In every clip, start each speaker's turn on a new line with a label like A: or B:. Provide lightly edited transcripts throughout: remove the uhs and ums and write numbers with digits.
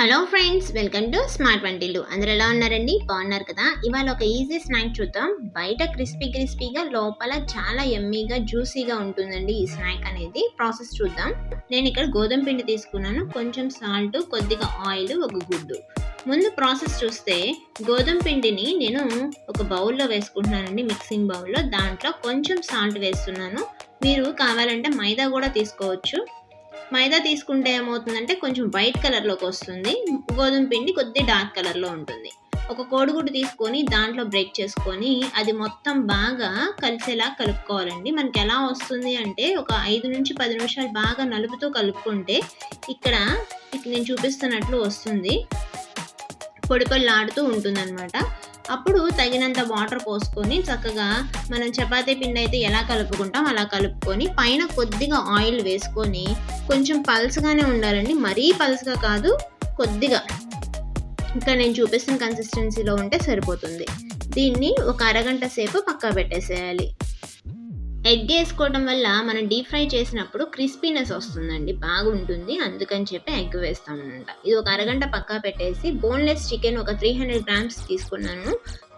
A: Hello friends, welcome to smart వంటిల్లు. అందరూ ఎలా ఉన్నారండి? బాగున్నారు కదా? ఇవాళ ఒక ఈజీ స్నాక్ చూద్దాం. బయట క్రిస్పీగా లోపల చాలా యమ్మీగా జ్యూసీగా ఉంటుందండి ఈ స్నాక్ అనేది. ప్రాసెస్ చూద్దాం. నేను ఇక్కడ గోధుమ పిండి తీసుకున్నాను, కొంచెం సాల్ట్, కొద్దిగా ఆయిల్, ఒక గుడ్డు. ముందు ప్రాసెస్ చూస్తే గోధుమ పిండిని నేను ఒక బౌల్లో వేసుకుంటున్నానండి, మిక్సింగ్ బౌల్లో. దాంట్లో కొంచెం సాల్ట్ వేస్తున్నాను. మీరు కావాలంటే మైదా కూడా తీసుకోవచ్చు. మైదా తీసుకుంటే ఏమవుతుందంటే కొంచెం వైట్ కలర్లోకి వస్తుంది, గోధుమ పిండి కొద్దిగా డార్క్ కలర్లో ఉంటుంది. ఒక కోడిగుడ్డు తీసుకొని దాంట్లో బ్రేక్ చేసుకొని అది మొత్తం బాగా కలిసేలా కలుపుకోవాలండి. మనకి ఎలా వస్తుంది అంటే ఒక 5 నుంచి 10 నిమిషాలు బాగా నలుపుతూ కలుపుకుంటే ఇక్కడ నేను చూపిస్తున్నట్లు వస్తుంది, పొడి పొడిలాడుతూ ఉంటుందన్నమాట. అప్పుడు తగినంత వాటర్ పోసుకొని చక్కగా మనం చపాతీ పిండి అయితే ఎలా కలుపుకుంటాం అలా కలుపుకొని పైన కొద్దిగా ఆయిల్ వేసుకొని కొంచెం పల్స్గానే ఉండాలండి, మరీ పల్స్గా కాదు, కొద్దిగా ఇక్కడ నేను చూపిస్తున్న కన్సిస్టెన్సీలో ఉంటే సరిపోతుంది. దీన్ని ఒక అరగంట సేపు పక్కా పెట్టేసేయాలి. ఎగ్ వేసుకోవడం వల్ల మనం డీప్ ఫ్రై చేసినప్పుడు క్రిస్పీనెస్ వస్తుందండి, బాగుంటుంది. అందుకని చెప్పి ఎగ్ వేస్తామన్నమాట. ఇది ఒక అరగంట పక్కా పెట్టేసి బోన్లెస్ చికెన్ ఒక 300 గ్రామ్స్ తీసుకున్నాను.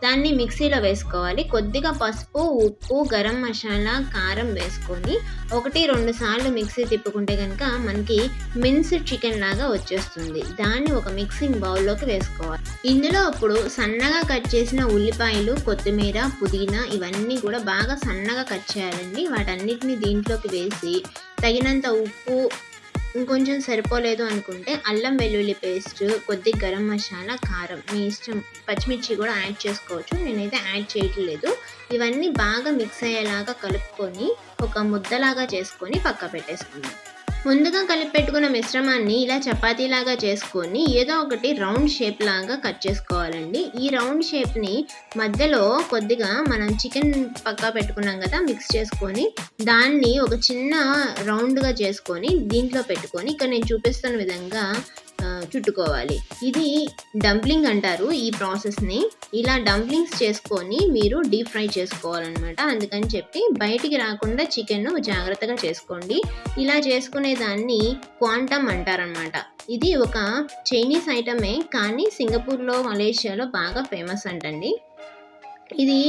A: దాన్ని మిక్సీలో వేసుకోవాలి. కొద్దిగా పసుపు, ఉప్పు, గరం మసాలా, కారం వేసుకొని 1-2 సార్లు మిక్సీ తిప్పుకుంటే కనుక మనకి మిన్స్డ్ చికెన్ లాగా వచ్చేస్తుంది. దాన్ని ఒక మిక్సింగ్ బౌల్లోకి వేసుకోవాలి. ఇందులో ఇప్పుడు సన్నగా కట్ చేసిన ఉల్లిపాయలు, కొత్తిమీర, పుదీనా ఇవన్నీ కూడా బాగా సన్నగా కట్ చేయాలండి. వాటన్నిటిని దీంట్లోకి వేసి తగినంత ఉప్పు, ఇంకొంచెం సరిపోలేదు అనుకుంటే అల్లం వెల్లుల్లి పేస్ట్, కొద్దిగా గరం మసాలా, కారం మీ ఇష్టం, పచ్చిమిర్చి కూడా యాడ్ చేసుకోవచ్చు. నేనైతే యాడ్ చేయట్లేదు. ఇవన్నీ బాగా మిక్స్ అయ్యేలాగా కలుపుకొని ఒక ముద్దలాగా చేసుకొని పక్క పెట్టేసుకుందాం. ముందుగా కలిపి పెట్టుకున్న మిశ్రమాన్ని ఇలా చపాతీలాగా చేసుకొని ఏదో ఒకటి రౌండ్ షేప్ లాగా కట్ చేసుకోవాలండి. ఈ రౌండ్ షేప్ని మధ్యలో కొద్దిగా మనం చికెన్ పక్కా పెట్టుకున్నాం కదా, మిక్స్ చేసుకొని దాన్ని ఒక చిన్న రౌండ్గా చేసుకొని దీంట్లో పెట్టుకొని ఇక్కడ నేను చూపిస్తున్న విధంగా చుట్టుకోవాలి. ఇది డంప్లింగ్ అంటారు ఈ ప్రాసెస్ని. ఇలా డంప్లింగ్స్ చేసుకొని మీరు డీప్ ఫ్రై చేసుకోవాలన్నమాట. అందుకని చెప్పి బయటికి రాకుండా చికెన్ జాగ్రత్తగా చేసుకోండి. ఇలా చేసుకునే దాన్ని క్వాంటమ్ అంటారనమాట. ఇది ఒక చైనీస్ ఐటమే, కానీ సింగపూర్లో, మలేషియాలో బాగా ఫేమస్ అంటండి. ఇది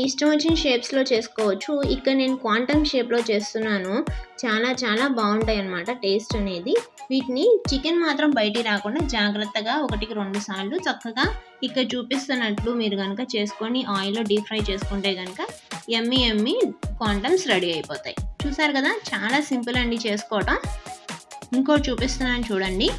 A: ఇష్టం వచ్చిన షేప్స్లో చేసుకోవచ్చు. ఇక్కడ నేను క్వాంటమ్ షేప్లో చేస్తున్నాను. చాలా చాలా బాగుంటాయి అన్నమాట టేస్ట్ అనేది. వీటిని చికెన్ మాత్రం బయటికి రాకుండా జాగ్రత్తగా 1-2 సార్లు చక్కగా ఇక్కడ చూపిస్తున్నట్లు మీరు కనుక చేసుకొని ఆయిల్లో డీప్ ఫ్రై చేసుకుంటే కనుక యమ్మీ క్వాంటమ్స్ రెడీ అయిపోతాయి. చూసారు కదా, చాలా సింపుల్ అండి చేసుకోవటం. ఇంకోటి చూపిస్తున్నాను చూడండి.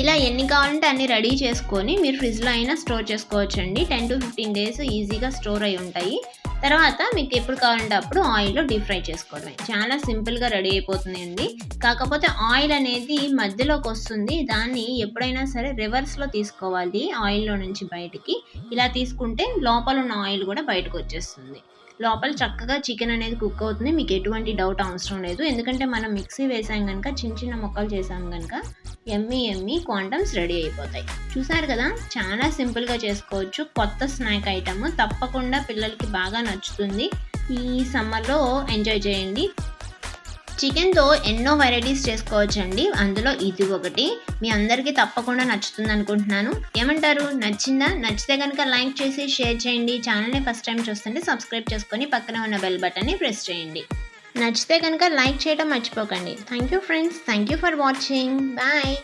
A: ఇలా ఎన్ని కావాలంటే అన్ని రెడీ చేసుకొని మీరు ఫ్రిడ్జ్లో అయినా స్టోర్ చేసుకోవచ్చండి. 10-15 డేస్ ఈజీగా స్టోర్ అయి ఉంటాయి. తర్వాత మీకు ఎప్పుడు కావాలంటే అప్పుడు ఆయిల్లో డీప్ ఫ్రై చేసుకోవడమే. చాలా సింపుల్గా రెడీ అయిపోతుంది అండి. కాకపోతే ఆయిల్ అనేది మధ్యలోకి వస్తుంది, దాన్ని ఎప్పుడైనా సరే రివర్స్లో తీసుకోవాలి ఆయిల్లో నుంచి బయటికి. ఇలా తీసుకుంటే లోపల ఉన్న ఆయిల్ కూడా బయటకు వచ్చేస్తుంది. లోపల చక్కగా చికెన్ అనేది కుక్ అవుతుంది. మీకు ఎటువంటి డౌట్ అవసరం లేదు, ఎందుకంటే మనం మిక్సీ వేసాం కనుక, చిన్న ముక్కలు చేసాం కనుక యమ్మీ క్వాంటమ్స్ రెడీ అయిపోతాయి. చూసారు కదా, చాలా సింపుల్గా చేసుకోవచ్చు. కొత్త స్నాక్ ఐటమ్, తప్పకుండా పిల్లలకి బాగా నచ్చుతుంది. ఈ సమ్మర్లో ఎంజాయ్ చేయండి. చికెన్తో ఎన్నో వెరైటీస్ చేసుకోవచ్చండి, అందులో ఇది ఒకటి. మీ అందరికీ తప్పకుండా నచ్చుతుంది అనుకుంటున్నాను. ఏమంటారు? నచ్చిందా? నచ్చితే కనుక లైక్ చేసి షేర్ చేయండి. ఛానల్ని ఫస్ట్ టైం చూస్తుంటే సబ్స్క్రైబ్ చేసుకొని పక్కన ఉన్న బెల్ బటన్ని ప్రెస్ చేయండి. నచ్చితే కనుక లైక్ చేయడం మర్చిపోకండి. Thank you friends, thank you for watching. Bye.